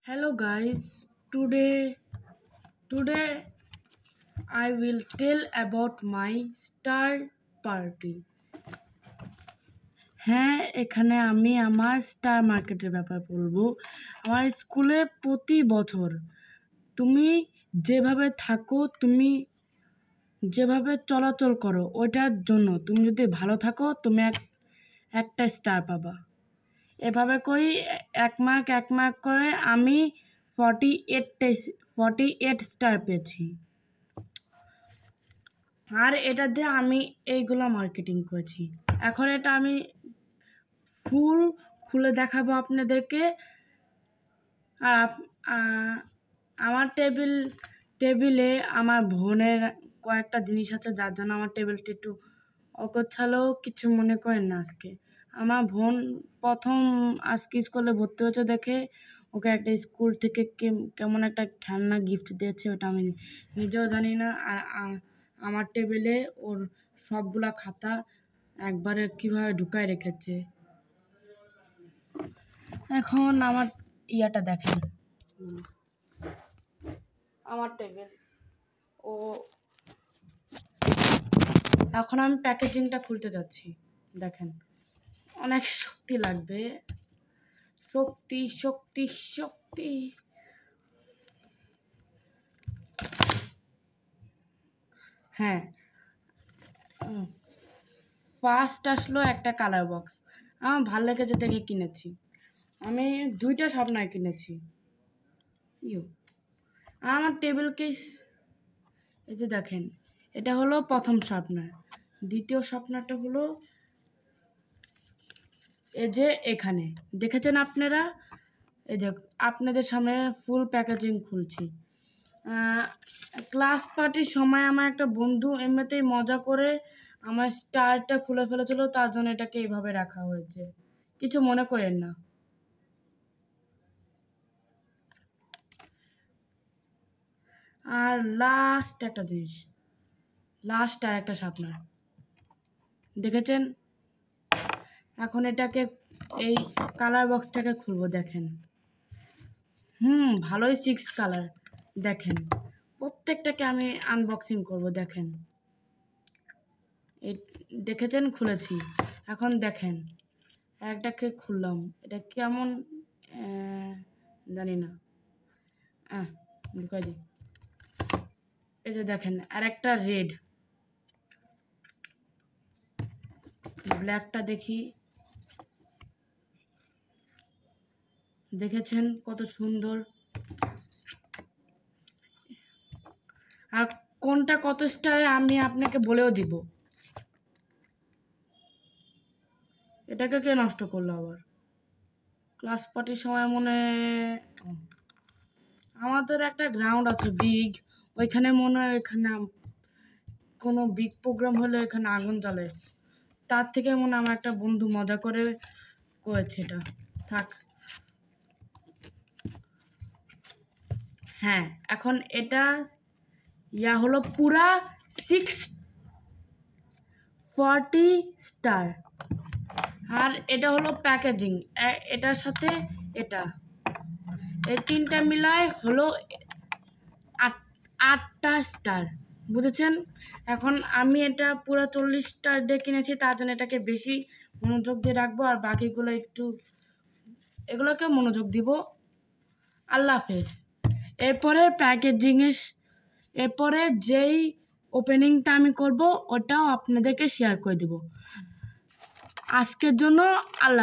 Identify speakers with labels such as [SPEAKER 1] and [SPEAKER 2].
[SPEAKER 1] Hello guys, today I will tell about my star party. হ্যাঁ, এখানে আমি আমার স্টার মার্কেটের ব্যাপার বলবো। আমার স্কুলে প্রতি বছর তুমি যেভাবে থাকো, তুমি যেভাবে চলাচল করো, ওইটার জন্য তুমি যদি ভালো থাকো তুমি একটা স্টার পাবা। এভাবে করি এক মার্ক করে আমি 48 স্টার পেয়েছি। আর এটা দিয়ে আমি এইগুলো মার্কেটিং করেছি। এখন এটা আমি ফুল খুলে দেখাবো আপনাদেরকে। আর আমার টেবিলে আমার বোনের কয়েকটা জিনিস আছে, যার জন্য আমার টেবিলটা একটু অগোছালো। কিছু মনে করেন না। আজকে আমার বোন প্রথম আজকে স্কুলে ভর্তি হয়েছে দেখে ওকে একটা স্কুল থেকে কেমন একটা খেলনা গিফট দিয়েছে, ওটা আমি নিজেও জানি না। আর আমার টেবিলে ওর সবগুলা খাতা একবারে কিভাবে ঢুকায় রেখেছে। এখন আমার ইয়াটা দেখেন, আমার টেবিল। ও এখন আমি প্যাকেজিংটা খুলতে যাচ্ছি। দেখেন, অনেক শক্তি লাগবে। শক্তি শক্তি শক্তি। হ্যাঁ, ফার্স্ট আসলো একটা কালার বক্স। আমার ভালো লেগেছে দেখে কিনেছি। আমি 2টা শার্পনার কিনেছি। আমার টেবিল কেস এই যে দেখেন, এটা হলো প্রথম শার্পনার। দ্বিতীয় শার্পনারটা হলো এই যে এখানে দেখেছেন আপনারা। এই যে আপনাদের সামনে ফুল প্যাকেজিং খুলছি। ক্লাস পার্টির সময় আমার একটা বন্ধু এমনিতেই মজা করে আমার স্টারটা খুলে ফেলেছিল, তার জন্য এটাকে এইভাবে রাখা হয়েছে। কিছু মনে করেন না। আর লাস্ট একটা জিনিস, লাস্ট আর একটা শার্পনার দেখেছেন। এখন এটাকে এই কালার বক্সটাকে খুলবো। দেখেন, ভালোই 6 কালার। দেখেন, প্রত্যেকটাকে আমি আনবক্সিং করব। দেখেন, এই দেখেছেন, খুলেছি। এখন দেখেন, একটাকে খুললাম, এটা কেমন জানি না। ঢুকাই দিই। এই যে দেখেন, আর একটা রেড, ব্ল্যাকটা দেখি। দেখেছেন কত সুন্দর। আর কোনটা কত স্টারে আমি আপনাকে বলেও দিব। এটাকে কে নষ্ট করলো আবার? ক্লাস পার্টির সময় মনে আমাদের একটা গ্রাউন্ড আছে বিগ, ওইখানে মনে হয় ওইখানে কোনো বিগ প্রোগ্রাম হলে এখানে আগুন জ্বালে। তার থেকে মনে আমার একটা বন্ধু মজা করে করেছে এটা। থাক। হ্যাঁ, এখন এটা হলো পুরা 640 স্টার। আর এটা হলো প্যাকেজিং, এটার সাথে এটা, এই তিনটা মিলায় হলো 8টা স্টার। বুঝেছেন? এখন আমি এটা পুরো 40 স্টার দিয়ে কিনেছি, তার জন্য এটাকে বেশি মনোযোগ দিয়ে রাখবো, আর বাকিগুলো একটু এগুলোকে মনোযোগ দিব। আল্লাহ হাফেজ। এরপরে যেই ওপেনিংটা আমি করব ওটাও আপনাদেরকে শেয়ার করে দেব। আজকের জন্য আল্লাহ।